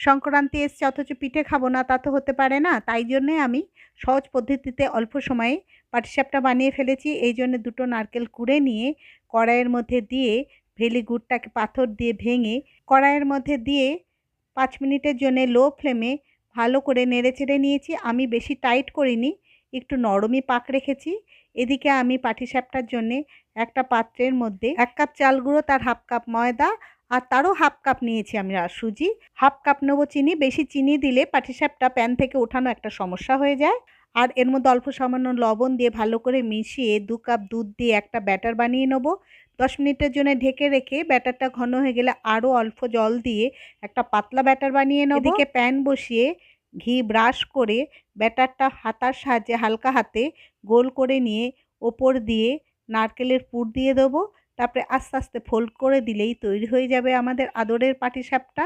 সংক্রান্তি এসছে অথচ পিঠে খাবো না, তা তো হতে পারে না। তাই জন্যে আমি সহজ পদ্ধতিতে অল্প সময়ে পাটিসাপটা বানিয়ে ফেলেছি। এই জন্য দুটো নারকেল কুড়ে নিয়ে কড়াইয়ের মধ্যে দিয়ে ভেলি গুড়টাকে পাথর দিয়ে ভেঙে কড়াইয়ের মধ্যে দিয়ে 5 মিনিটের জন্য লো ফ্লেমে ভালো করে নেড়েচেড়ে নিয়েছি। আমি বেশি টাইট করিনি, একটু নরমই পাক রেখেছি। এদিকে আমি পাটিসাপটার জন্যে একটা পাত্রের মধ্যে 1 কাপ চাল গুঁড়ো, তার হাফ কাপ ময়দা আর তারও হাফ কাপ নিয়েছি আমি সুজি, হাফ কাপ নেবো চিনি। বেশি চিনি দিলে পাটিসাপটা প্যান থেকে ওঠানো একটা সমস্যা হয়ে যায়। আর এর মধ্যে অল্প সামান্য লবণ দিয়ে ভালো করে মিশিয়ে 2 কাপ দুধ দিয়ে একটা ব্যাটার বানিয়ে নেবো। 10 মিনিটের জন্য ঢেকে রেখে ব্যাটারটা ঘন হয়ে গেলে আরও অল্প জল দিয়ে একটা পাতলা ব্যাটার বানিয়ে নেবো। এদিকে প্যান বসিয়ে ঘি ব্রাশ করে ব্যাটারটা হাতার সাহায্যে হালকা হাতে গোল করে নিয়ে ওপর দিয়ে নারকেলের পুর দিয়ে দেবো। তারপরে আস্তে আস্তে ফোল্ড করে দিলেই তৈরি হয়ে যাবে আমাদের আদরের পাটিসাপটা।